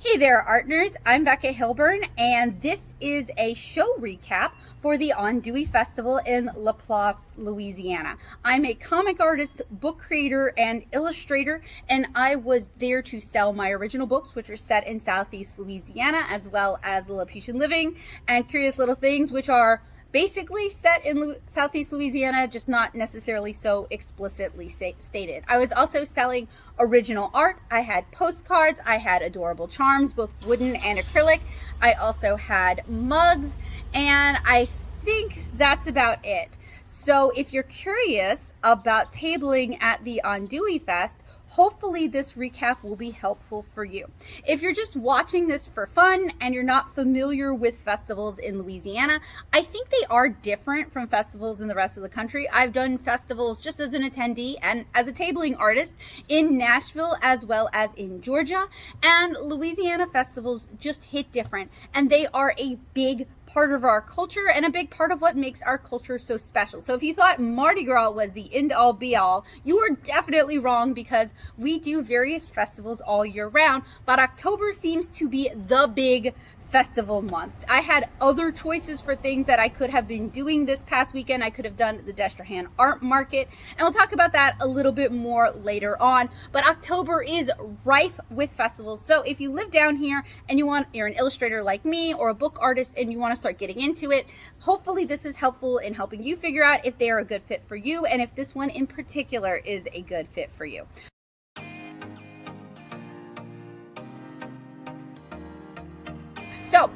Hey there, art nerds. I'm Becca Hilburn, and this is a show recap for the Andouille Festival in LaPlace, Louisiana. I'm a comic artist, book creator, and illustrator, and I was there to sell my original books, which were set in Southeast Louisiana, as well as Lilliputian Living and Curious Little Things, which are basically set in Southeast Louisiana, just not necessarily so explicitly stated. I was also selling original art. I had postcards, I had adorable charms, both wooden and acrylic. I also had mugs, and I think that's about it. So if you're curious about tabling at the Andouille Fest, hopefully this recap will be helpful for you. If you're just watching this for fun and you're not familiar with festivals in Louisiana, I think they are different from festivals in the rest of the country. I've done festivals just as an attendee and as a tabling artist in Nashville as well as in Georgia, and Louisiana festivals just hit different, and they are a big part of our culture and a big part of what makes our culture so special. So if you thought Mardi Gras was the end all be all, you were definitely wrong, because we do various festivals all year round, but October seems to be the big festival month. I had other choices for things that I could have been doing this past weekend. I could have done the Destrehan Art Market, and we'll talk about that a little bit more later on. But October is rife with festivals. So if you live down here and you're an illustrator like me or a book artist and you want to start getting into it, hopefully this is helpful in helping you figure out if they are a good fit for you and if this one in particular is a good fit for you. So,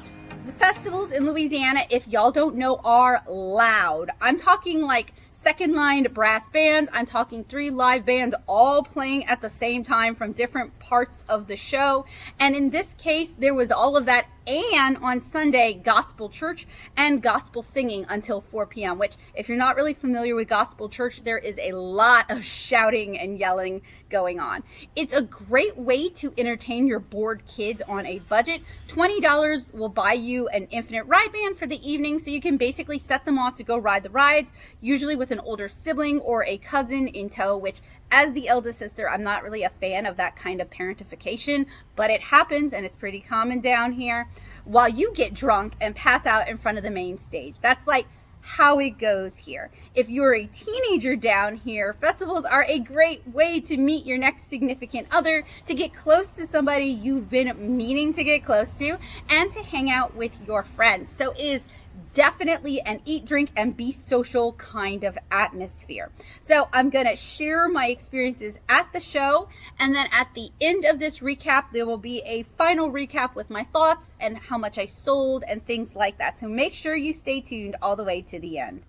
the festivals in Louisiana, if y'all don't know, are loud. I'm talking like second-line brass bands. I'm talking 3 live bands all playing at the same time from different parts of the show. And in this case, there was all of that, and on Sunday, gospel church and gospel singing until 4 p.m., which, if you're not really familiar with gospel church, there is a lot of shouting and yelling going on. It's a great way to entertain your bored kids on a budget. $20 will buy you an infinite ride band for the evening, so you can basically set them off to go ride the rides, usually with an older sibling or a cousin in tow, which, as the eldest sister, I'm not really a fan of that kind of parentification, but it happens and it's pretty common down here, while you get drunk and pass out in front of the main stage. That's like how it goes here. If you're a teenager down here, festivals are a great way to meet your next significant other, to get close to somebody you've been meaning to get close to, and to hang out with your friends. So it is definitely an eat, drink, and be social kind of atmosphere. So I'm gonna share my experiences at the show, and then at the end of this recap, there will be a final recap with my thoughts and how much I sold and things like that. So make sure you stay tuned all the way to the end.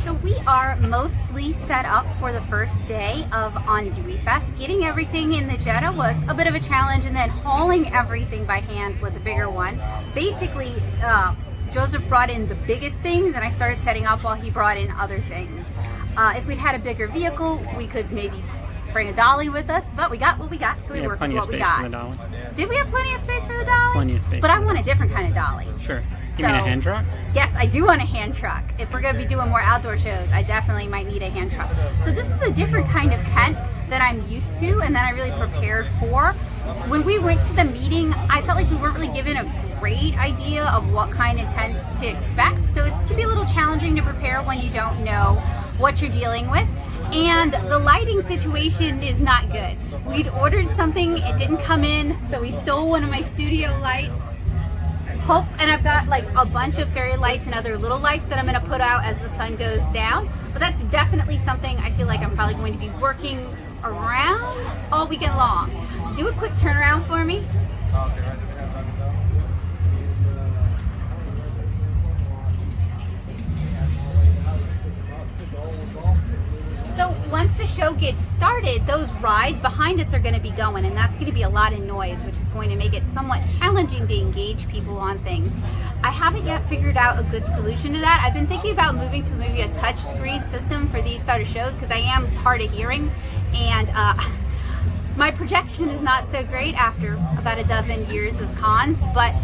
So we are mostly set up for the first day of Andouille Fest. Getting everything in the Jetta was a bit of a challenge, and then hauling everything by hand was a bigger one. Basically, Joseph brought in the biggest things, and I started setting up while he brought in other things. If we'd had a bigger vehicle, we could maybe bring a dolly with us, but we got what we got, so we worked with what we got. Did we have plenty of space for the dolly? Plenty of space. But I want a different kind of dolly. Sure. You mean a hand truck? Yes, I do want a hand truck. If we're going to be doing more outdoor shows, I definitely might need a hand truck. So this is a different kind of tent that I'm used to and that I really prepared for. When we went to the meeting, I felt like we weren't really given a great idea of what kind of tents to expect. So it can be a little challenging to prepare when you don't know what you're dealing with. And the lighting situation is not good. We'd ordered something, it didn't come in, so we stole one of my studio lights. And I've got like a bunch of fairy lights and other little lights that I'm going to put out as the sun goes down. But that's definitely something I feel like I'm probably going to be working around all weekend long. Do a quick turnaround for me. So once the show gets started, those rides behind us are going to be going, and that's going to be a lot of noise, which is going to make it somewhat challenging to engage people on things. I haven't yet figured out a good solution to that. I've been thinking about moving to maybe a touch screen system for these sort of shows, because I am hard of hearing, and my projection is not so great after about a dozen years of cons, but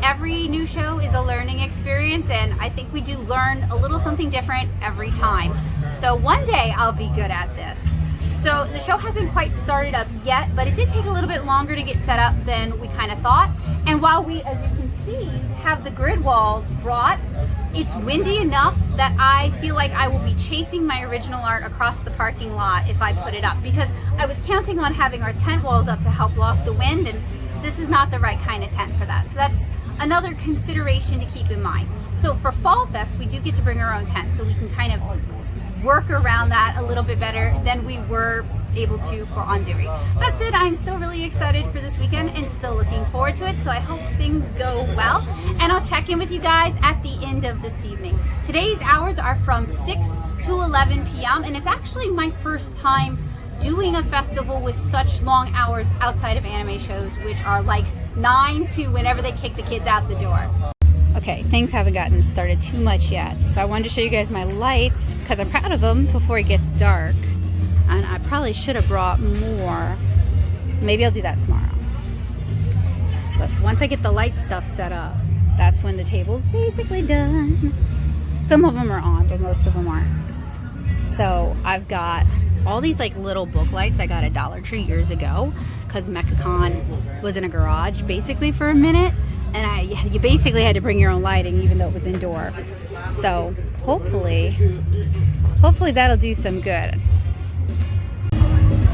Every new show is a learning experience, and I think we do learn a little something different every time. So one day I'll be good at this. So the show hasn't quite started up yet, but it did take a little bit longer to get set up than we kind of thought. And while we, as you can see, have the grid walls brought, it's windy enough that I feel like I will be chasing my original art across the parking lot if I put it up, because I was counting on having our tent walls up to help block the wind, and this is not the right kind of tent for that. So that's another consideration to keep in mind. So for Fall Fest, we do get to bring our own tent, so we can kind of work around that a little bit better than we were able to for Andouille. That's it. I'm still really excited for this weekend and still looking forward to it, so I hope things go well, and I'll check in with you guys at the end of this evening. Today's hours are from 6 to 11 p.m. and it's actually my first time doing a festival with such long hours outside of anime shows, which are like 9 to whenever they kick the kids out the door. Okay, things haven't gotten started too much yet, so I wanted to show you guys my lights because I'm proud of them before it gets dark. And I probably should have brought more. Maybe I'll do that tomorrow. But once I get the light stuff set up, that's when the table's basically done. Some of them are on, but most of them aren't. So I've got all these like little book lights I got at Dollar Tree years ago because MechaCon was in a garage basically for a minute, and you basically had to bring your own lighting even though it was indoor. So hopefully that'll do some good.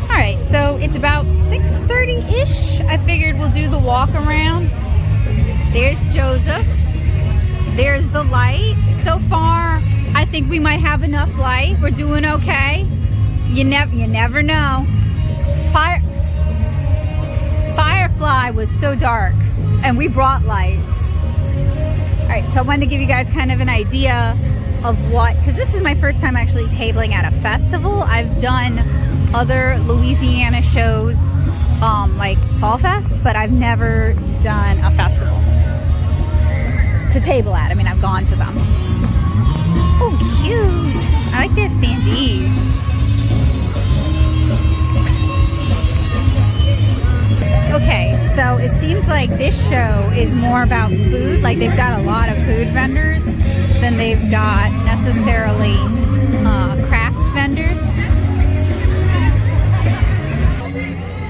Alright, so it's about 6:30-ish. I figured we'll do the walk around. There's Joseph. There's the light. So far, I think we might have enough light. We're doing okay. You never know. Firefly was so dark, and we brought lights. Alright, so I wanted to give you guys kind of an idea of what, because this is my first time actually tabling at a festival. I've done other Louisiana shows like Fall Fest, but I've never done a festival to table at. I mean, I've gone to them. Oh, cute. I like their standees. Okay, so it seems like this show is more about food. Like they've got a lot of food vendors than they've got necessarily craft vendors.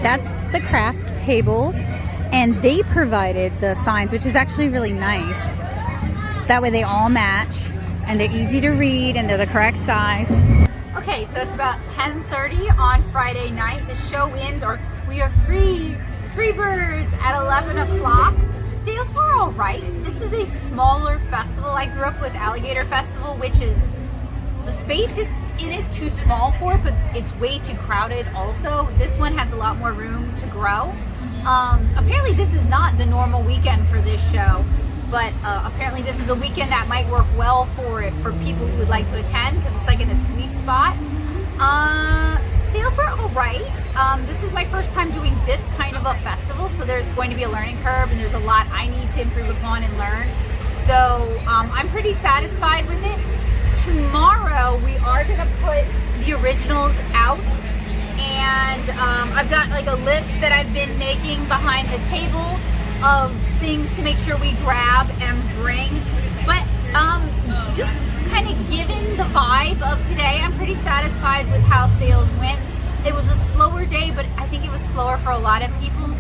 That's the craft tables, and they provided the signs, which is actually really nice. That way they all match, and they're easy to read, and they're the correct size. Okay, so it's about 10:30 on Friday night. The show ends, or we are free birds at 11 o'clock. Sales were all right. This is a smaller festival. I grew up with Alligator Festival, which is the space it is too small for, but it's way too crowded also. This one has a lot more room to grow. Apparently this is not the normal weekend for this show, but apparently this is a weekend that might work well for people who would like to attend because it's like in a sweet spot. Sales were all right. This is my first time doing this kind of a festival, so there's going to be a learning curve and there's a lot I need to improve upon and learn. So I'm pretty satisfied with it. Tomorrow we are going to put the originals out, and I've got like a list that I've been making behind the table of things to make sure we grab and bring. But just kind of given the vibe of today, I'm pretty satisfied with how sales went. It was a slower day, but I think it was slower for a lot of people.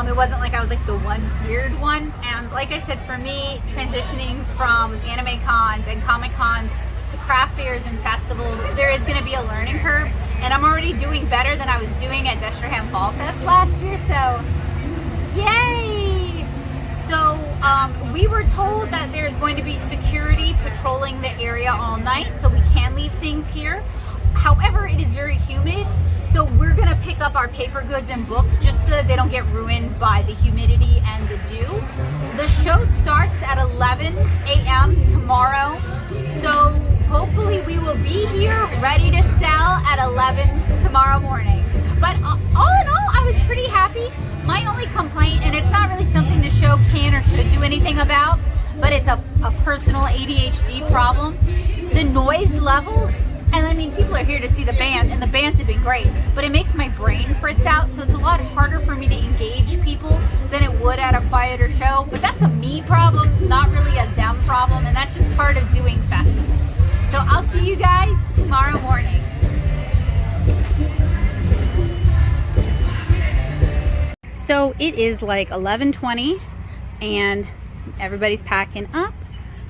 It wasn't like I was like the one weird one. And like I said, for me, transitioning from anime cons and comic cons to craft fairs and festivals, there is going to be a learning curve, and I'm already doing better than I was doing at Desterham Fall Fest last year, so yay! So we were told that there's going to be security patrolling the area all night, so we can leave things here. However, it is very humid, so we're going to pick up our paper goods and books just so that they don't get ruined by the humidity and the dew. The show starts at 11 a.m. tomorrow, so hopefully we will be here ready to sell at 11 tomorrow morning. But all in all, I was pretty happy. My only complaint, and it's not really something the show can or should do anything about, but it's a personal ADHD problem. The noise levels And I mean, people are here to see the band, and the bands have been great, but it makes my brain fritz out, so it's a lot harder for me to engage people than it would at a quieter show. But that's a me problem, not really a them problem, and that's just part of doing festivals. So I'll see you guys tomorrow morning. So it is like 11:20 and everybody's packing up.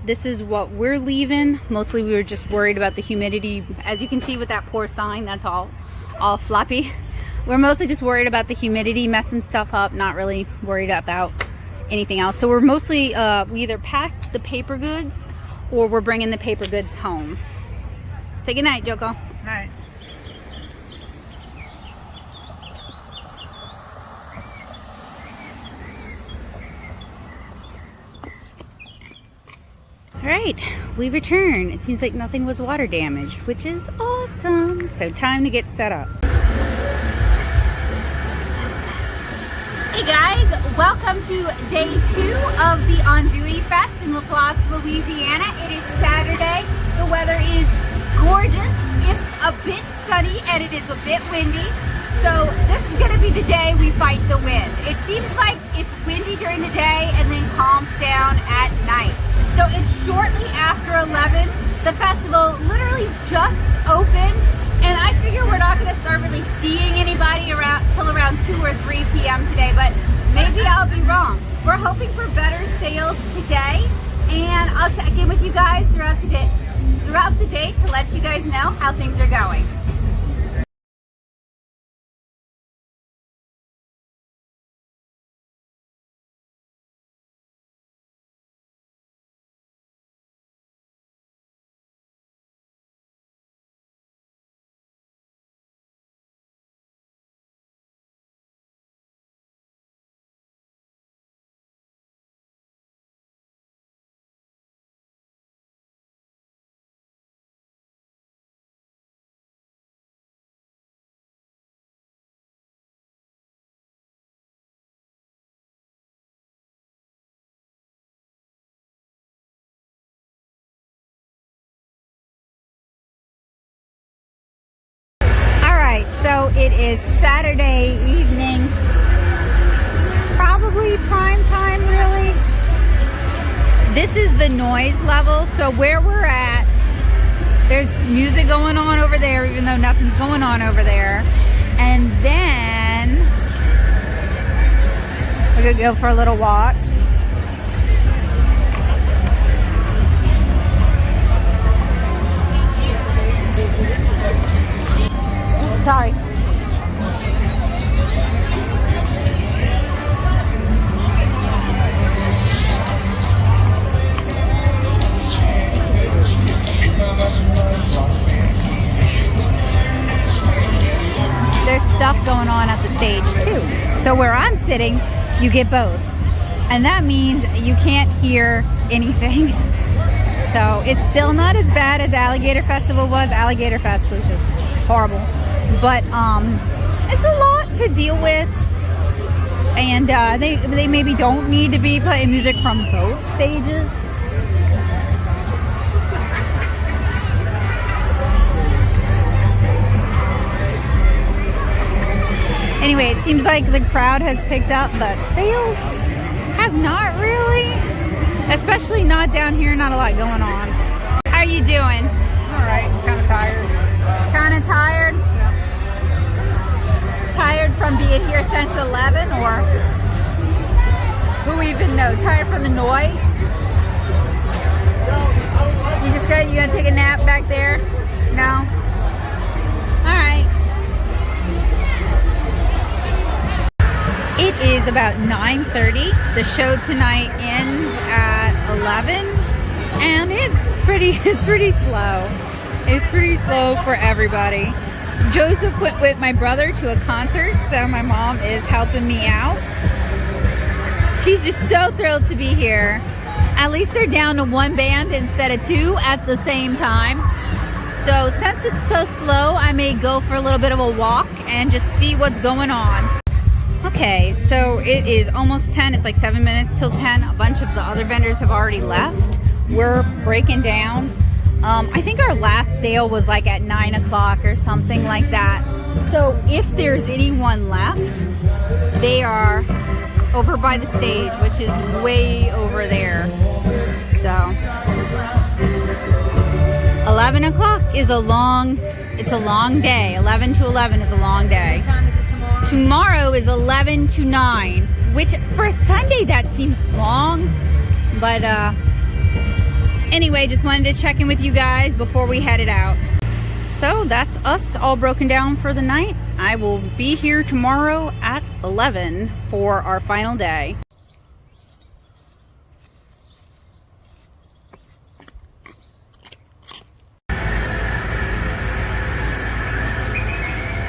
This is what we're leaving. Mostly we were just worried about the humidity. As you can see with that poor sign, that's all floppy. We're mostly just worried about the humidity messing stuff up, not really worried about anything else. So we're mostly, we either packed the paper goods or we're bringing the paper goods home. Say goodnight, Joko. Night. Alright, we return. It seems like nothing was water damaged, which is awesome. So time to get set up. Hey guys, welcome to day 2 of the Andouille Fest in LaPlace, Louisiana. It is Saturday. The weather is gorgeous, if a bit sunny, and it is a bit windy. So this is going to be the day we fight the wind. It seems like it's windy during the day and then calms down at night. So it's shortly after 11. The festival literally just opened, and I figure we're not going to start really seeing anybody till around 2 or 3 p.m. today, but maybe I'll be wrong. We're hoping for better sales today, and I'll check in with you guys throughout the day to let you guys know how things are going. So it is Saturday evening, probably prime time really. This is the noise level, so where we're at, there's music going on over there even though nothing's going on over there. And then we're gonna go for a little walk. Sorry. There's stuff going on at the stage too. So where I'm sitting, you get both. And that means you can't hear anything. So it's still not as bad as Alligator Festival was. Alligator Fest was just horrible. But it's a lot to deal with. And they maybe don't need to be playing music from both stages. Anyway, it seems like the crowd has picked up, but sales have not really. Especially not down here, not a lot going on. How are you doing? All right, kind of tired. Kind of tired? Yeah. Tired from being here since 11, or who even knows? Tired from the noise? You gonna take a nap back there? No? Alright. It is about 9:30. The show tonight ends at 11, and it's pretty slow. It's pretty slow for everybody. Joseph went with my brother to a concert, so my mom is helping me out. She's just so thrilled to be here. At least they're down to one band instead of two at the same time. So since it's so slow, I may go for a little bit of a walk and just see what's going on. Okay, so it is almost 10. It's like 7 minutes till 10. A bunch of the other vendors have already left. We're breaking down. I think our last sale was like at 9 o'clock or something like that. So if there's anyone left, they are over by the stage, which is way over there. So 11 o'clock is it's a long day. 11 to 11 is a long day. What time is it tomorrow? Tomorrow is 11 to 9, which for a Sunday that seems long, but anyway, just wanted to check in with you guys before we headed out. So that's us all broken down for the night. I will be here tomorrow at 11 for our final day.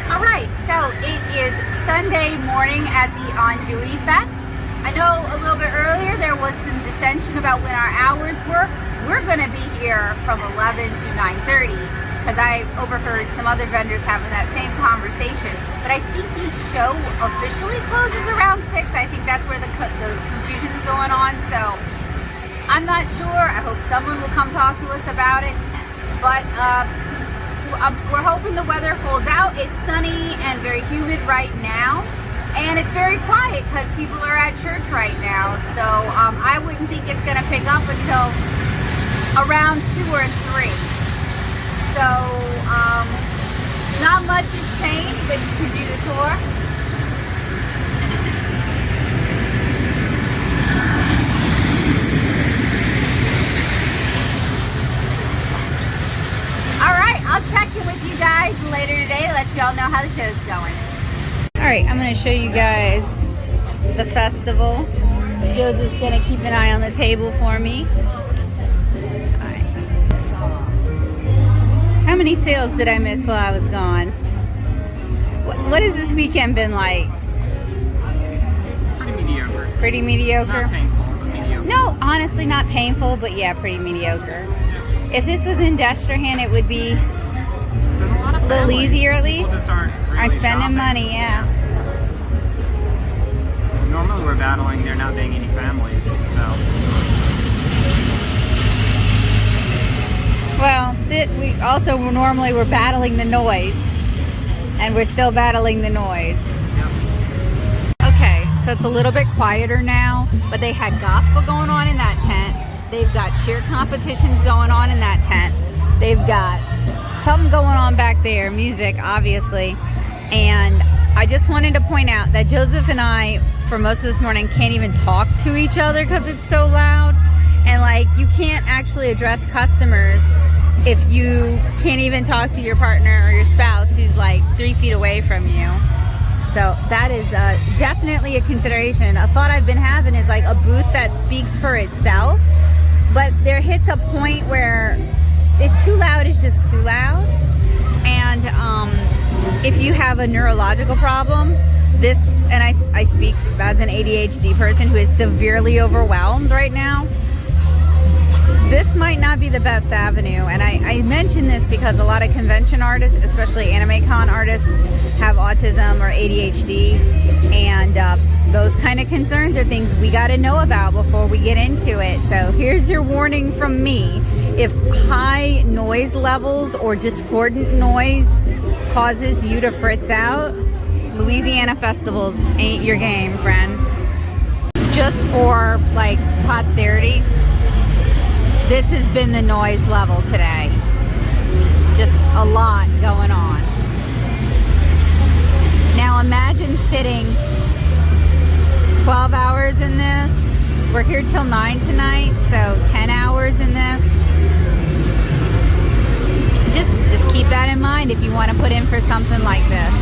All right, so it is Sunday morning at the Andouille Fest. I know a little bit earlier there was some dissension about when our hours were. We're gonna be here from 11 to 9:30 because I overheard some other vendors having that same conversation. But I think the show officially closes around 6. I think that's where the confusion's going on. So I'm not sure. I hope someone will come talk to us about it. But we're hoping the weather holds out. It's sunny and very humid right now. And it's very quiet because people are at church right now. So I wouldn't think it's gonna pick up until around 2 or 3. So not much has changed, but you can do the tour. All right, I'll check in with you guys later today, let y'all know how the show's going. All right, I'm gonna show you guys the festival. Joseph's gonna keep an eye on the table for me. How many sales did I miss while I was gone? What has this weekend been like? Pretty mediocre. Pretty mediocre? Not painful, but mediocre. No, honestly not painful, but yeah, pretty mediocre. If this was in Destrehan, it would be There's a lot of a little families. easier at People least. just aren't really I'm spending shopping. money, yeah. Normally we're battling there not being any families, so. Well, we also normally we're battling the noise, and we're still battling the noise. Yep. Okay, so it's a little bit quieter now, but they had gospel going on in that tent. They've got cheer competitions going on in that tent. They've got something going on back there, music, obviously. And I just wanted to point out that Joseph and I, for most of this morning, can't even talk to each other because it's so loud. And like, you can't actually address customers if you can't even talk to your partner or your spouse who's like 3 feet away from you. So that is definitely a consideration. A thought I've been having is like a booth that speaks for itself, but there hits a point where it's too loud, is just too loud. And if you have a neurological problem, this, and I speak as an ADHD person who is severely overwhelmed right now, this might not be the best avenue. And I mention this because a lot of convention artists, especially anime con artists, have autism or ADHD, and those kind of concerns are things we got to know about before we get into it. So here's your warning from me. If high noise levels or discordant noise causes you to fritz out, Louisiana festivals ain't your game, friend. Just for like posterity, this has been the noise level today. Just a lot going on. Now imagine sitting 12 hours in this. We're here till 9 tonight, so 10 hours in this. Just keep that in mind if you want to put in for something like this.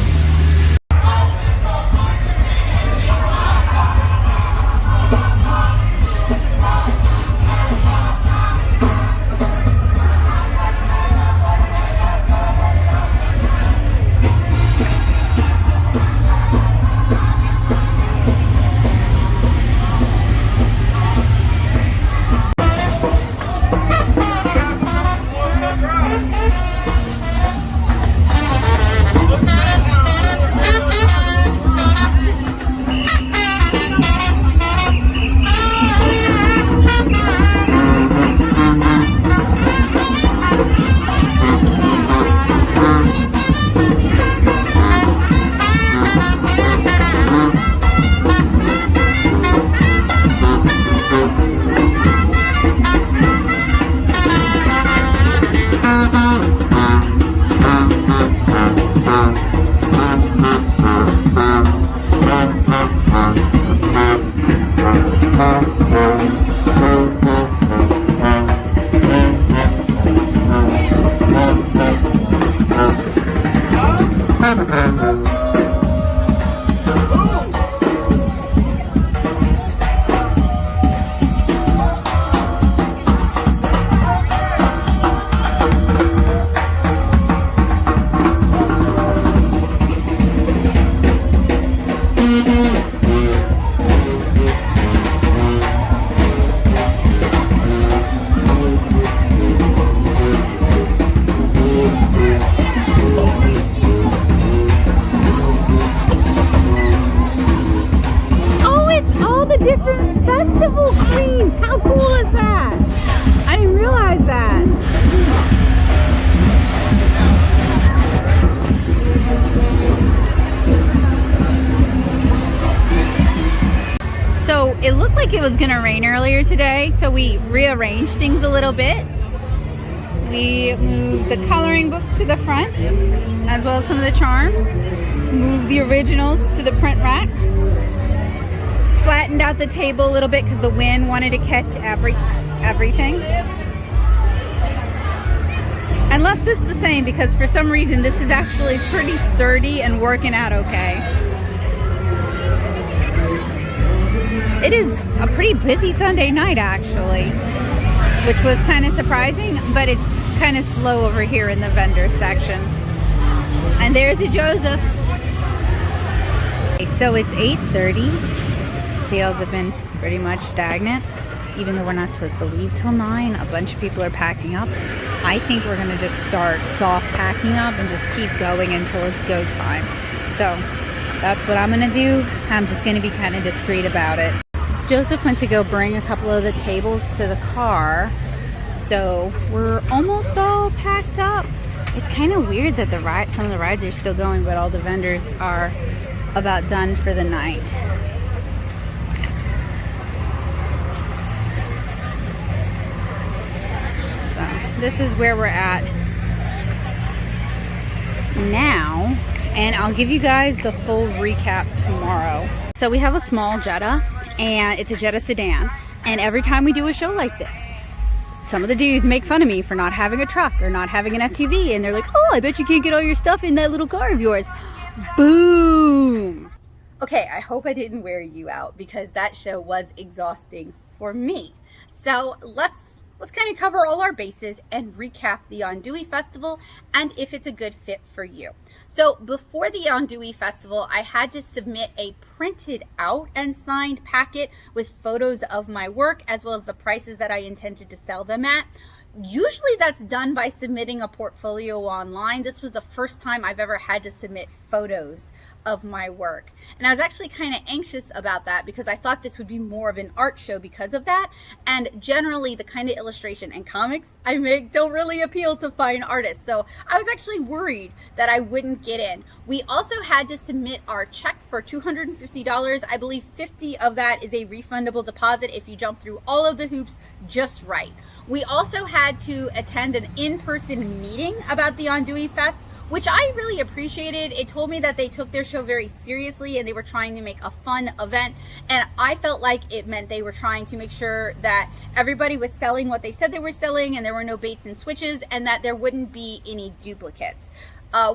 it was gonna rain earlier today, so we rearranged things a little bit. We moved the coloring book to the front, as well as some of the charms. Moved the originals to the print rack. Flattened out the table a little bit because the wind wanted to catch everything. And left this the same because for some reason this is actually pretty sturdy and working out okay. It is a pretty busy Sunday night actually, which was kind of surprising, but it's kind of slow over here in the vendor section. And there's a Joseph. Okay, so it's 8:30. Sales have been pretty much stagnant, even though we're not supposed to leave till 9. A bunch of people are packing up. I think we're gonna just start soft packing up and just keep going until it's go time. So that's what I'm gonna do. I'm just gonna be kind of discreet about it. Joseph went to go bring a couple of the tables to the car, so we're almost all packed up. It's kind of weird that some of the rides are still going, but all the vendors are about done for the night. So this is where we're at now, and I'll give you guys the full recap tomorrow. So we have a small Jetta, and it's a Jetta sedan, and every time we do a show like this, some of the dudes make fun of me for not having a truck or not having an SUV, and they're like, oh, I bet you can't get all your stuff in that little car of yours. Boom. Okay, I hope I didn't wear you out because that show was exhausting for me. So let's kind of cover all our bases and recap the Andouille Festival and if it's a good fit for you. So before the Andouille Festival, I had to submit a printed out and signed packet with photos of my work as well as the prices that I intended to sell them at. Usually that's done by submitting a portfolio online. This was the first time I've ever had to submit photos of my work. And I was actually kind of anxious about that because I thought this would be more of an art show because of that. And generally the kind of illustration and comics I make don't really appeal to fine artists. So I was actually worried that I wouldn't get in. We also had to submit our check for $250. I believe 50 of that is a refundable deposit if you jump through all of the hoops just right. We also had to attend an in-person meeting about the Andouille Fest, which I really appreciated. It told me that they took their show very seriously and they were trying to make a fun event. And I felt like it meant they were trying to make sure that everybody was selling what they said they were selling and there were no baits and switches and that there wouldn't be any duplicates.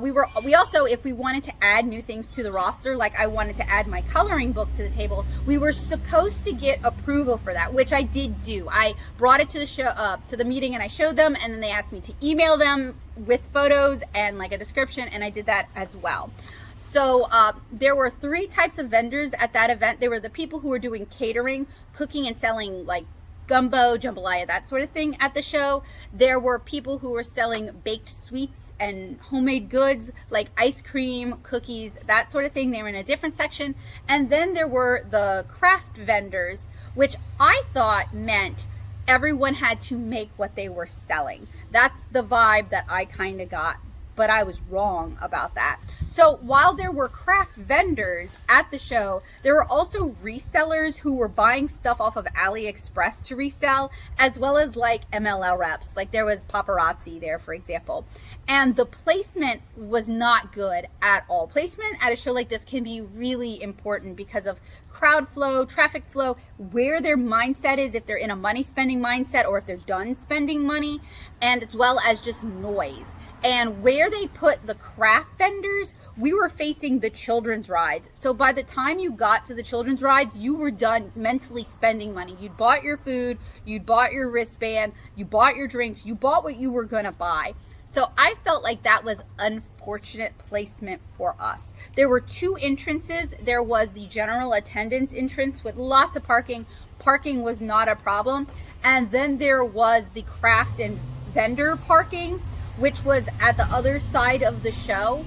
We also, if we wanted to add new things to the roster, like I wanted to add my coloring book to the table, we were supposed to get approval for that, which I did do. I brought it to the show, to the meeting, and I showed them, and then they asked me to email them with photos and like a description, and I did that as well. So there were 3 types of vendors at that event. There were the people who were doing catering, cooking and selling like gumbo, jambalaya, that sort of thing at the show. There were people who were selling baked sweets and homemade goods like ice cream, cookies, that sort of thing. They were in a different section. And then there were the craft vendors, which I thought meant everyone had to make what they were selling. That's the vibe that I kind of got, but I was wrong about that. So while there were craft vendors at the show, there were also resellers who were buying stuff off of AliExpress to resell, as well as like MLL reps. Like there was paparazzi there, for example. And the placement was not good at all. Placement at a show like this can be really important because of crowd flow, traffic flow, where their mindset is, if they're in a money spending mindset or if they're done spending money, and as well as just noise. And where they put the craft vendors, we were facing the children's rides. So by the time you got to the children's rides, you were done mentally spending money. You'd bought your food, you'd bought your wristband, you bought your drinks, you bought what you were gonna buy. So I felt like that was unfortunate placement for us. There were 2 entrances. There was the general attendance entrance with lots of parking. Parking was not a problem. And then there was the craft and vendor parking, which was at the other side of the show.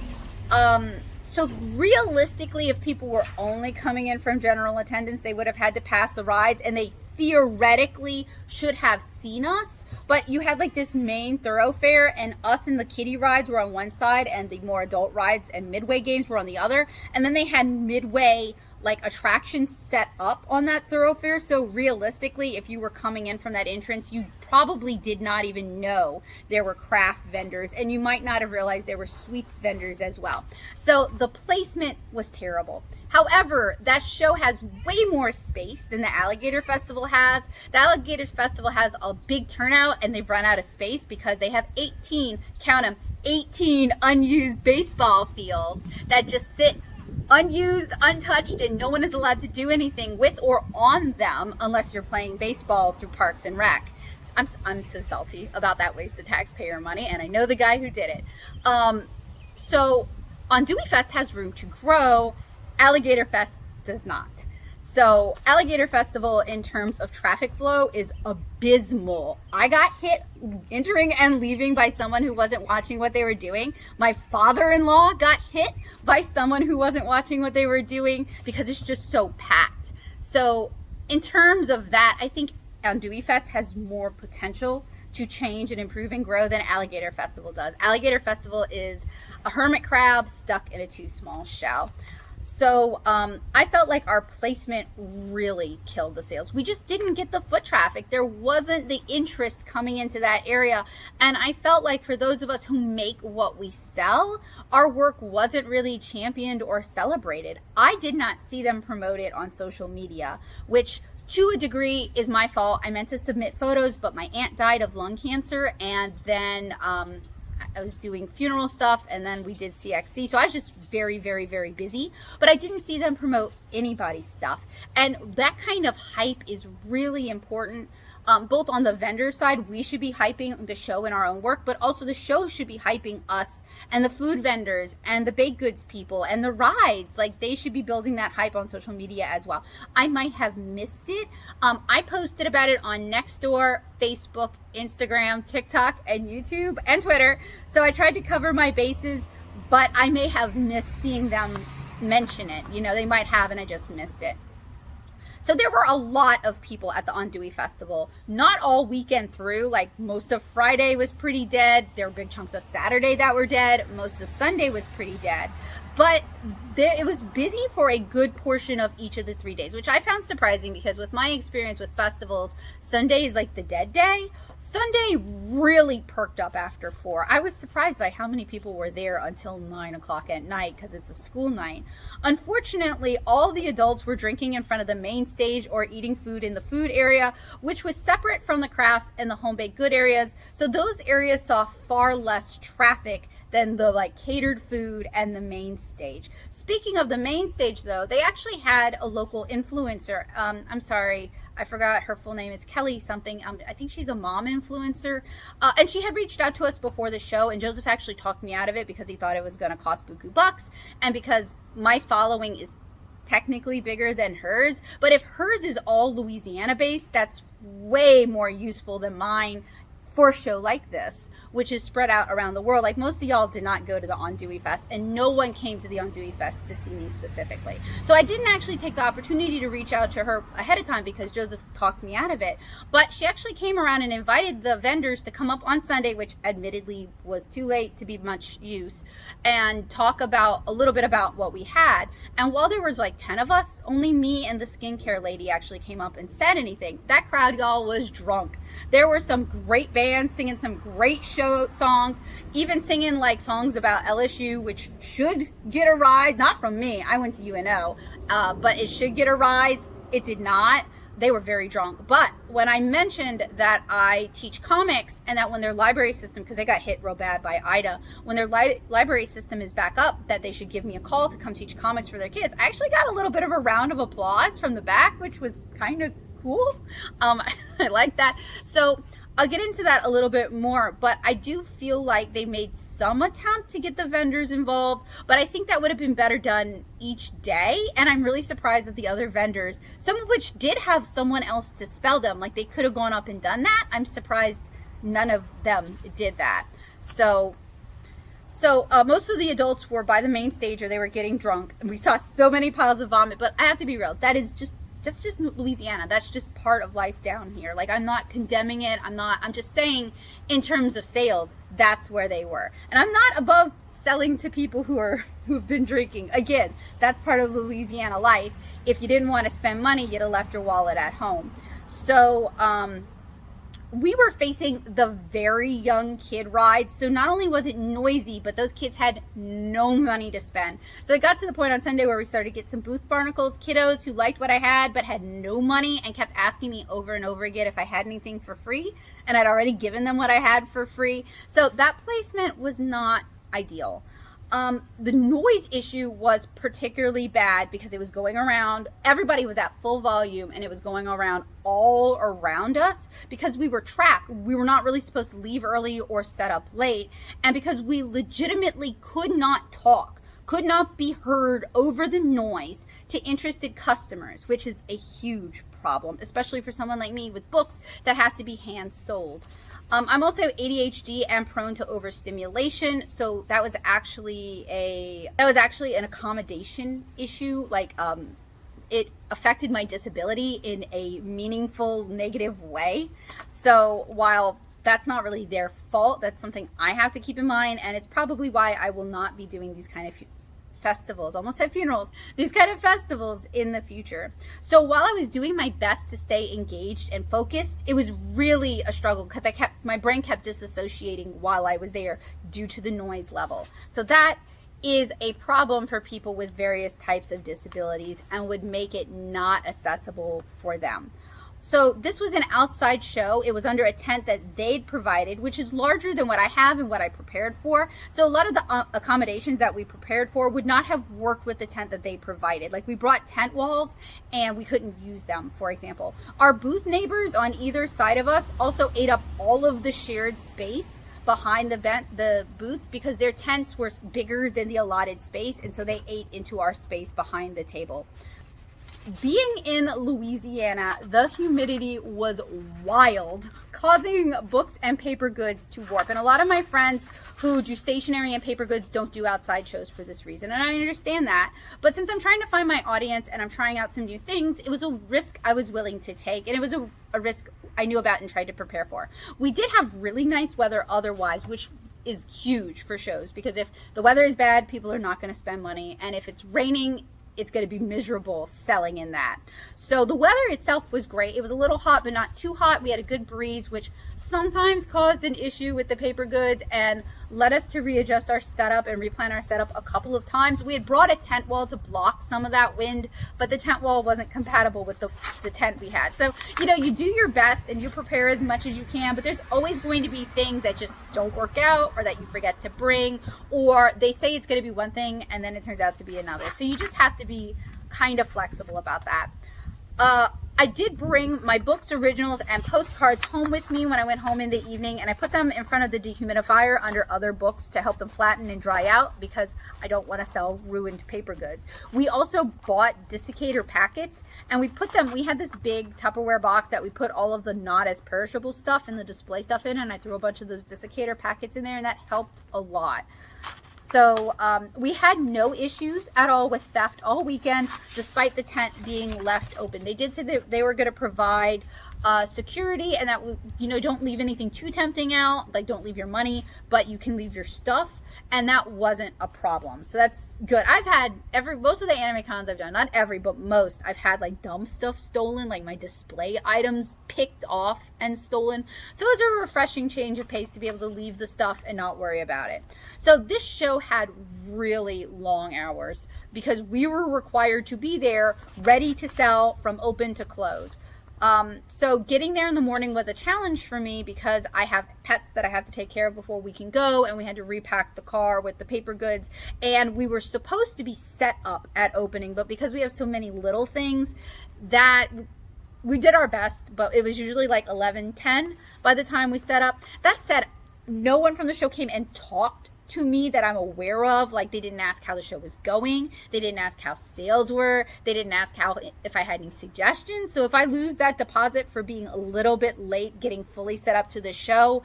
So realistically, if people were only coming in from general attendance, they would have had to pass the rides, and they theoretically should have seen us. But you had like this main thoroughfare, and us and the kiddie rides were on one side and the more adult rides and midway games were on the other. And then they had midway like attractions set up on that thoroughfare. So realistically, if you were coming in from that entrance, you probably did not even know there were craft vendors, and you might not have realized there were sweets vendors as well. So the placement was terrible. However, that show has way more space than the Alligator Festival has. The Alligator Festival has a big turnout, and they've run out of space because they have 18, count them, 18 unused baseball fields that just sit unused, untouched, and no one is allowed to do anything with or on them unless you're playing baseball through Parks and Rec. I'm so salty about that waste of taxpayer money, and I know the guy who did it. So Andouille Fest has room to grow. Alligator Fest does not. So Alligator Festival, in terms of traffic flow, is abysmal. I got hit entering and leaving by someone who wasn't watching what they were doing. My father-in-law got hit by someone who wasn't watching what they were doing because it's just so packed. So in terms of that, I think Andouille Fest has more potential to change and improve and grow than Alligator Festival does. Alligator Festival is a hermit crab stuck in a too small shell. So I felt like our placement really killed the sales. We just didn't get the foot traffic. There wasn't the interest coming into that area. And I felt like for those of us who make what we sell, our work wasn't really championed or celebrated. I did not see them promote it on social media, which to a degree is my fault. I meant to submit photos, but my aunt died of lung cancer, and then I was doing funeral stuff, and then we did CXC. So I was just very, very, very busy, but I didn't see them promote anybody's stuff. And that kind of hype is really important. Both on the vendor side, we should be hyping the show in our own work, but also the show should be hyping us and the food vendors and the baked goods people and the rides. Like, they should be building that hype on social media as well. I might have missed it. I posted about it on Nextdoor, Facebook, Instagram, TikTok, and YouTube, and Twitter. So I tried to cover my bases, but I may have missed seeing them mention it. You know, they might have, and I just missed it. So there were a lot of people at the Andouille Festival, not all weekend through. Like, most of Friday was pretty dead. There were big chunks of Saturday that were dead. Most of Sunday was pretty dead. But it was busy for a good portion of each of the 3 days, which I found surprising because with my experience with festivals, Sunday is like the dead day. Sunday really perked up after 4. I was surprised by how many people were there until 9 o'clock at night because it's a school night. Unfortunately, all the adults were drinking in front of the main stage or eating food in the food area, which was separate from the crafts and the home baked good areas. So those areas saw far less traffic than the like catered food and the main stage. Speaking of the main stage though, they actually had a local influencer. I'm sorry, I forgot her full name. It's Kelly something. I think she's a mom influencer. And she had reached out to us before the show, and Joseph actually talked me out of it because he thought it was gonna cost buku bucks, and because my following is technically bigger than hers. But if hers is all Louisiana based, that's way more useful than mine for a show like this, which is spread out around the world. Like, most of y'all did not go to the Andouille Fest, and no one came to the Andouille Fest to see me specifically. So I didn't actually take the opportunity to reach out to her ahead of time because Joseph talked me out of it. But she actually came around and invited the vendors to come up on Sunday, which admittedly was too late to be much use, and talk about a little bit about what we had. And while there was like 10 of us, only me and the skincare lady actually came up and said anything. That crowd, y'all, was drunk. There were some great bands singing some great show songs, even singing like songs about LSU, which should get a rise. Not from me, I went to UNO, but it should get a rise. It did not. They were very drunk. But when I mentioned that I teach comics and that when their library system, because they got hit real bad by Ida, when their library system is back up, that they should give me a call to come teach comics for their kids, I actually got a little bit of a round of applause from the back, which was kind of cool. I like that. So I'll get into that a little bit more, but I do feel like they made some attempt to get the vendors involved, but I think that would have been better done each day. And I'm really surprised that the other vendors, some of which did have someone else to spell them, like they could have gone up and done that. I'm surprised none of them did that. So most of the adults were by the main stage or they were getting drunk, and we saw so many piles of vomit. But I have to be real, that's just Louisiana. That's just part of life down here. Like, I'm not condemning it. I'm just saying in terms of sales, that's where they were. And I'm not above selling to people who've been drinking. Again, that's part of Louisiana life. If you didn't want to spend money, you'd have left your wallet at home. So we were facing the very young kid rides. So not only was it noisy, but those kids had no money to spend. So it got to the point on Sunday where we started to get some booth barnacles, kiddos who liked what I had but had no money and kept asking me over and over again if I had anything for free. And I'd already given them what I had for free. So that placement was not ideal. The noise issue was particularly bad because it was going around, everybody was at full volume and it was going around all around us because we were trapped. We were not really supposed to leave early or set up late, and because we legitimately could not talk, could not be heard over the noise to interested customers, which is a huge problem, especially for someone like me with books that have to be hand sold. I'm also ADHD and prone to overstimulation, so that was actually an accommodation issue. Like it affected my disability in a meaningful negative way. So while that's not really their fault, that's something I have to keep in mind, and it's probably why I will not be doing these kind of festivals, almost said funerals, these kind of festivals in the future. So while I was doing my best to stay engaged and focused, it was really a struggle because my brain kept disassociating while I was there due to the noise level. So that is a problem for people with various types of disabilities and would make it not accessible for them. So this was an outside show. It was under a tent that they'd provided, which is larger than what I have and what I prepared for. So a lot of the accommodations that we prepared for would not have worked with the tent that they provided. Like we brought tent walls and we couldn't use them, for example. Our booth neighbors on either side of us also ate up all of the shared space behind the booths because their tents were bigger than the allotted space, and so they ate into our space behind the table. Being in Louisiana, the humidity was wild, causing books and paper goods to warp. And a lot of my friends who do stationery and paper goods don't do outside shows for this reason. And I understand that. But since I'm trying to find my audience and I'm trying out some new things, it was a risk I was willing to take. And it was a risk I knew about and tried to prepare for. We did have really nice weather otherwise, which is huge for shows because if the weather is bad, people are not going to spend money. And if it's raining, it's going to be miserable selling in that. So the weather itself was great. It was a little hot, but not too hot. We had a good breeze, which sometimes caused an issue with the paper goods and led us to readjust our setup and replan our setup a couple of times. We had brought a tent wall to block some of that wind, but the tent wall wasn't compatible with the tent we had. So, you do your best and you prepare as much as you can, but there's always going to be things that just don't work out or that you forget to bring, or they say it's going to be one thing and then it turns out to be another. So you just have to be kind of flexible about that. I did bring my books, originals, and postcards home with me when I went home in the evening, and I put them in front of the dehumidifier under other books to help them flatten and dry out because I don't want to sell ruined paper goods. We also bought desiccator packets, and we had this big Tupperware box that we put all of the not as perishable stuff and the display stuff in, and I threw a bunch of those desiccator packets in there, and that helped a lot. So we had no issues at all with theft all weekend, despite the tent being left open. They did say that they were going to provide security and that, don't leave anything too tempting out, like don't leave your money, but you can leave your stuff. And that wasn't a problem. So that's good. I've had most of the anime cons I've done, not every, but most, I've had like dumb stuff stolen, like my display items picked off and stolen. So it was a refreshing change of pace to be able to leave the stuff and not worry about it. So this show had really long hours because we were required to be there ready to sell from open to close. So getting there in the morning was a challenge for me because I have pets that I have to take care of before we can go, and we had to repack the car with the paper goods, and we were supposed to be set up at opening, but because we have so many little things that we did our best, but it was usually like 11:10 by the time we set up. That said, no one from the show came and talked to me that I'm aware of. Like, they didn't ask how the show was going. They didn't ask how sales were. They didn't ask if I had any suggestions. So if I lose that deposit for being a little bit late getting fully set up to the show,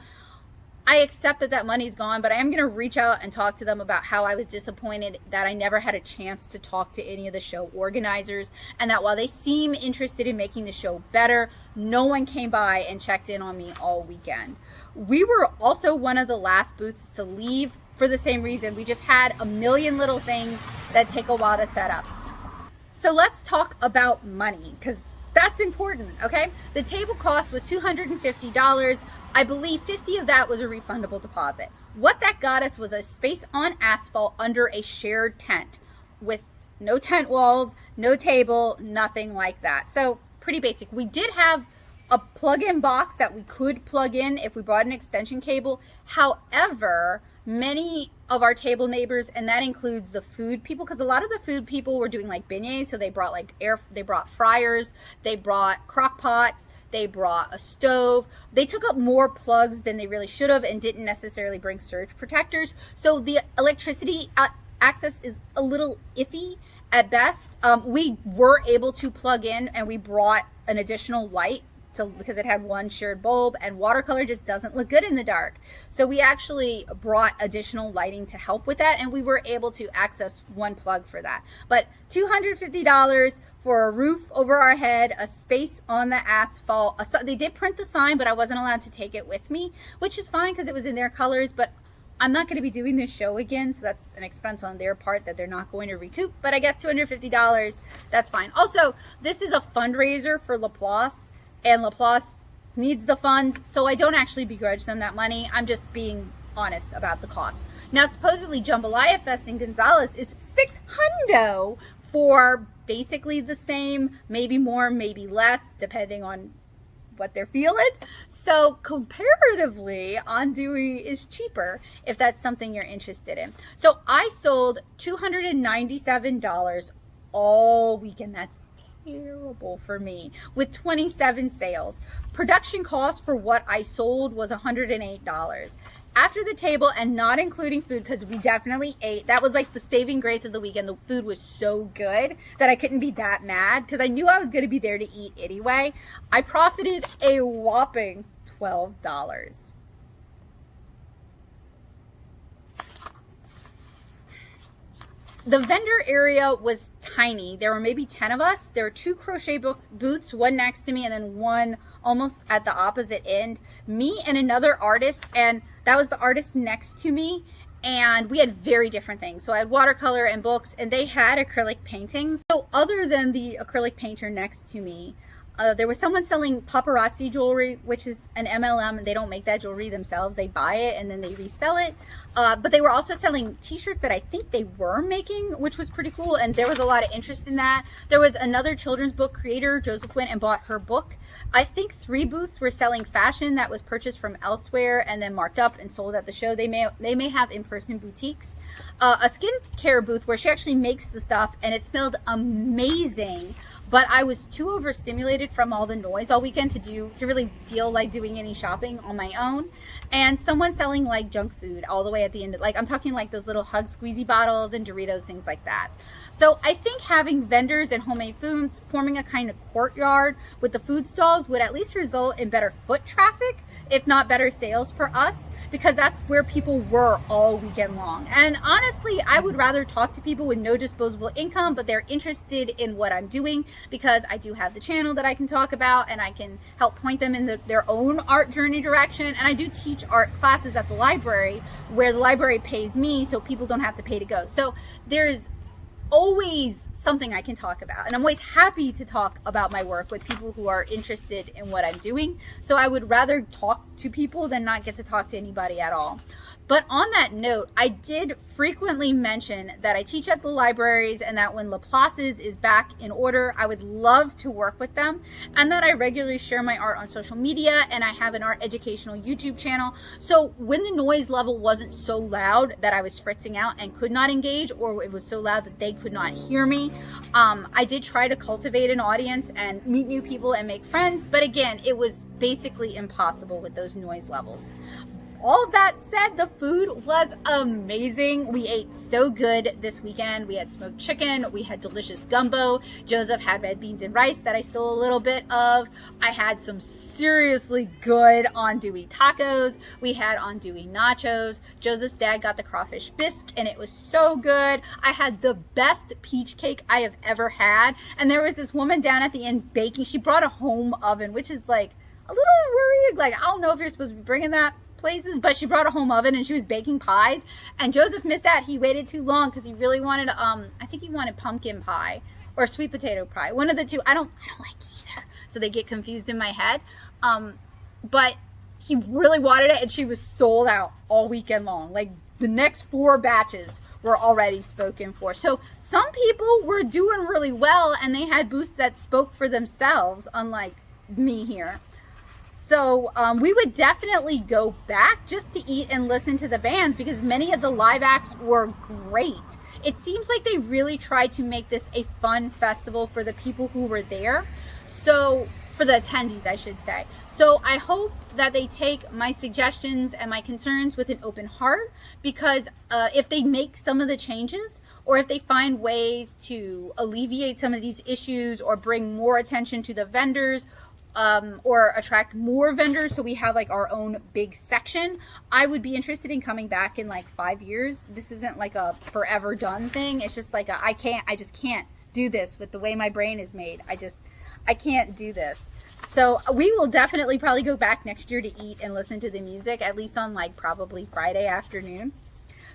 I accept that money's gone, but I am going to reach out and talk to them about how I was disappointed that I never had a chance to talk to any of the show organizers, and that while they seem interested in making the show better, no one came by and checked in on me all weekend. We were also one of the last booths to leave for the same reason. We just had a million little things that take a while to set up. So let's talk about money, because that's important, okay? The table cost was $250. I believe 50 of that was a refundable deposit. What that got us was a space on asphalt under a shared tent with no tent walls, no table, nothing like that. So pretty basic. We did have a plug-in box that we could plug in if we brought an extension cable. However, many of our table neighbors, and that includes the food people, because a lot of the food people were doing like beignets, so they brought like they brought fryers, they brought crock pots, they brought a stove. They took up more plugs than they really should have and didn't necessarily bring surge protectors. So the electricity access is a little iffy at best. We were able to plug in, and we brought an additional light because it had one shared bulb, and watercolor just doesn't look good in the dark. So we actually brought additional lighting to help with that, and we were able to access one plug for that. But $250 for a roof over our head, a space on the asphalt. They did print the sign, but I wasn't allowed to take it with me, which is fine because it was in their colors. But I'm not going to be doing this show again, so that's an expense on their part that they're not going to recoup. But I guess $250, that's fine. Also, this is a fundraiser for LaPlace, and LaPlace needs the funds, so I don't actually begrudge them that money. I'm just being honest about the cost. Now, supposedly Jambalaya Fest in Gonzales is $600 for basically the same, maybe more, maybe less, depending on what they're feeling. So comparatively, Andouille is cheaper if that's something you're interested in. So I sold $297 all weekend. That's terrible for me, with 27 sales. Production cost for what I sold was $108. After the table, and not including food, because we definitely ate. That was like the saving grace of the weekend. The food was so good that I couldn't be that mad, because I knew I was going to be there to eat anyway. I profited a whopping $12. The vendor area was tiny. There were maybe 10 of us. There were 2 crochet booths, one next to me and then one almost at the opposite end. Me and another artist, and that was the artist next to me. And we had very different things. So I had watercolor and books, and they had acrylic paintings. So other than the acrylic painter next to me, there was someone selling paparazzi jewelry, which is an MLM, and they don't make that jewelry themselves. They buy it and then they resell it. But they were also selling t-shirts that I think they were making, which was pretty cool. And there was a lot of interest in that. There was another children's book creator. Joseph went and bought her book. I think 3 booths were selling fashion that was purchased from elsewhere and then marked up and sold at the show. They may have in-person boutiques. A skincare booth where she actually makes the stuff, and it smelled amazing. But I was too overstimulated from all the noise all weekend to really feel like doing any shopping on my own. And someone selling like junk food all the way at the end. Like, I'm talking like those little Hug Squeezy bottles and Doritos, things like that. So I think having vendors and homemade foods forming a kind of courtyard with the food stalls would at least result in better foot traffic, if not better sales for us, because that's where people were all weekend long. And honestly, I would rather talk to people with no disposable income, but they're interested in what I'm doing, because I do have the channel that I can talk about, and I can help point them in their own art journey direction. And I do teach art classes at the library, where the library pays me, so people don't have to pay to go. So there's always something I can talk about, and I'm always happy to talk about my work with people who are interested in what I'm doing. So I would rather talk to people than not get to talk to anybody at all. But on that note, I did frequently mention that I teach at the libraries, and that when LaPlace's is back in order, I would love to work with them, and that I regularly share my art on social media, and I have an art educational YouTube channel. So when the noise level wasn't so loud that I was fritzing out and could not engage, or it was so loud that they could not hear me, I did try to cultivate an audience and meet new people and make friends, but again, it was basically impossible with those noise levels. All that said, the food was amazing. We ate so good this weekend. We had smoked chicken. We had delicious gumbo. Joseph had red beans and rice that I stole a little bit of. I had some seriously good andouille tacos. We had andouille nachos. Joseph's dad got the crawfish bisque, and it was so good. I had the best peach cake I have ever had. And there was this woman down at the end baking. She brought a home oven, which is like a little worrying. Like, I don't know if you're supposed to be bringing that places, but she brought a home oven and she was baking pies. And Joseph missed out. He waited too long because he really wanted, I think he wanted pumpkin pie or sweet potato pie. One of the two. I don't like either. So they get confused in my head. But he really wanted it, and she was sold out all weekend long. Like the next 4 batches were already spoken for. So some people were doing really well, and they had booths that spoke for themselves, unlike me here. So we would definitely go back just to eat and listen to the bands, because many of the live acts were great. It seems like they really tried to make this a fun festival for the people who were there. So for the attendees, I should say. So I hope that they take my suggestions and my concerns with an open heart, because if they make some of the changes, or if they find ways to alleviate some of these issues, or bring more attention to the vendors, or attract more vendors so we have like our own big section, I would be interested in coming back in like 5 years. This isn't like a forever done thing. It's just like I just can't do this with the way my brain is made. I can't do this. So we will definitely probably go back next year to eat and listen to the music, at least on like probably Friday afternoon.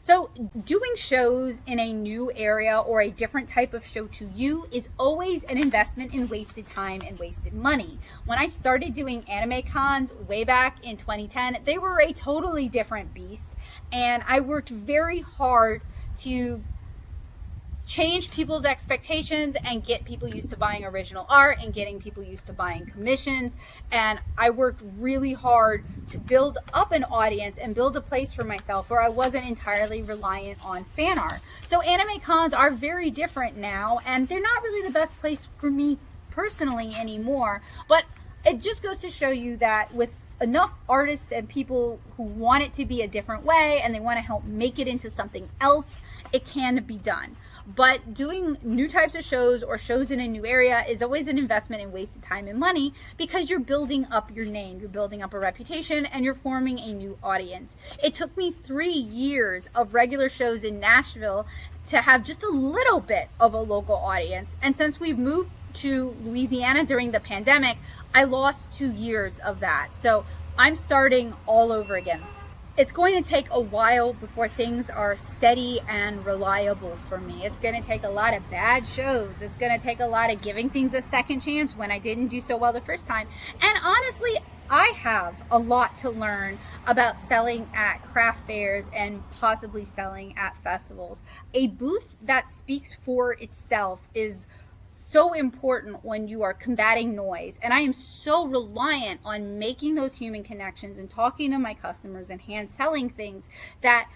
So doing shows in a new area or a different type of show to you is always an investment in wasted time and wasted money. When I started doing anime cons way back in 2010, they were a totally different beast, and I worked very hard to change people's expectations and get people used to buying original art and getting people used to buying commissions. And I worked really hard to build up an audience and build a place for myself where I wasn't entirely reliant on fan art. So anime cons are very different now, and they're not really the best place for me personally anymore. But it just goes to show you that with enough artists and people who want it to be a different way and they want to help make it into something else, it can be done. But doing new types of shows or shows in a new area is always an investment in wasted time and money, because you're building up your name, you're building up a reputation, and you're forming a new audience. It took me 3 years of regular shows in Nashville to have just a little bit of a local audience. And since we've moved to Louisiana during the pandemic, I lost 2 years of that. So I'm starting all over again. It's going to take a while before things are steady and reliable for me. It's going to take a lot of bad shows. It's going to take a lot of giving things a second chance when I didn't do so well the first time. And honestly, I have a lot to learn about selling at craft fairs and possibly selling at festivals. A booth that speaks for itself is so important when you are combating noise, and I am so reliant on making those human connections and talking to my customers and hand selling things, that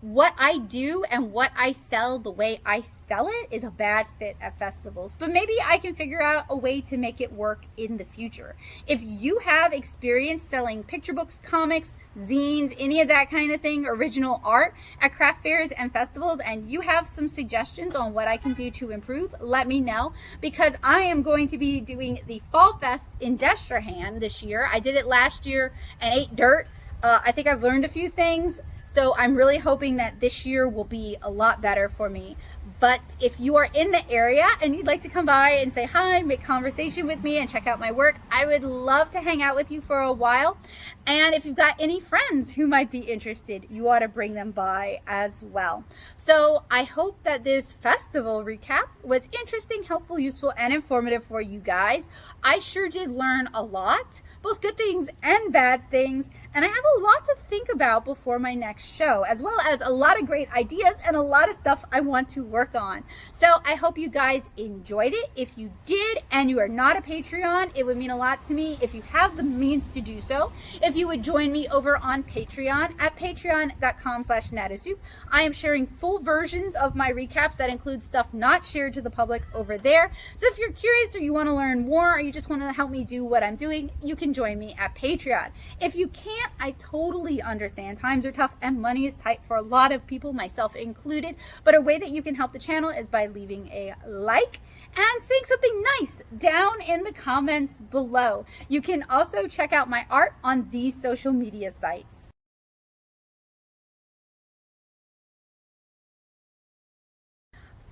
what I do and what I sell, the way I sell it, is a bad fit at festivals. But maybe I can figure out a way to make it work in the future. If you have experience selling picture books, comics, zines, any of that kind of thing, original art at craft fairs and festivals, and you have some suggestions on what I can do to improve, let me know, because I am going to be doing the Fall Fest in Destrehan this year. I did it last year and ate dirt. I think I've learned a few things. So I'm really hoping that this year will be a lot better for me. But if you are in the area and you'd like to come by and say hi, make conversation with me, and check out my work, I would love to hang out with you for a while. And if you've got any friends who might be interested, you ought to bring them by as well. So I hope that this festival recap was interesting, helpful, useful, and informative for you guys. I sure did learn a lot, both good things and bad things. And I have a lot to think about before my next show, as well as a lot of great ideas and a lot of stuff I want to work on. So I hope you guys enjoyed it. If you did and you are not a Patreon, it would mean a lot to me if you have the means to do so. If you would join me over on Patreon at patreon.com/nattasoup. I am sharing full versions of my recaps that include stuff not shared to the public over there. So if you're curious or you want to learn more, or you just want to help me do what I'm doing, you can join me at Patreon. If you can't, I totally understand. Times are tough and money is tight for a lot of people, myself included. But a way that you can help the channel is by leaving a like and saying something nice down in the comments below. You can also check out my art on these social media sites.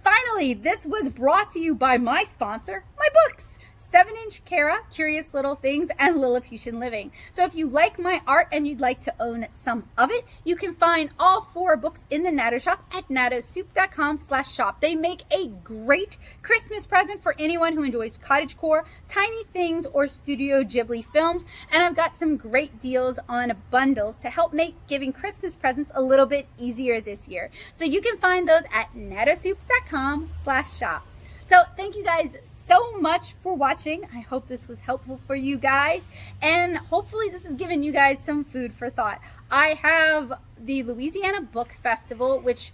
Finally, this was brought to you by my sponsor, my books, 7-Inch Kara, Curious Little Things, and Lilliputian Living. So if you like my art and you'd like to own some of it, you can find all 4 books in the Natto shop at nattosoup.com/shop. They make a great Christmas present for anyone who enjoys cottagecore, tiny things, or Studio Ghibli films. And I've got some great deals on bundles to help make giving Christmas presents a little bit easier this year. So you can find those at nattosoup.com/shop. So thank you guys so much for watching. I hope this was helpful for you guys, and hopefully this has given you guys some food for thought. I have the Louisiana Book Festival, which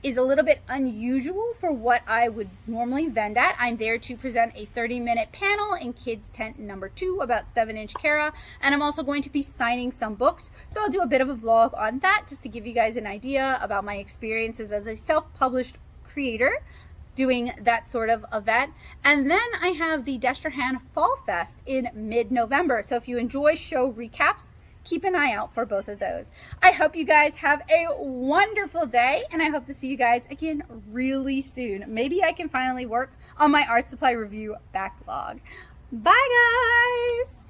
is a little bit unusual for what I would normally vend at. I'm there to present a 30-minute panel in Kids Tent number 2 about 7-Inch Kara, and I'm also going to be signing some books. So I'll do a bit of a vlog on that just to give you guys an idea about my experiences as a self-published creator doing that sort of event. And then I have the Destrehan Fall Fest in mid-November. So if you enjoy show recaps, keep an eye out for both of those. I hope you guys have a wonderful day, and I hope to see you guys again really soon. Maybe I can finally work on my art supply review backlog. Bye guys!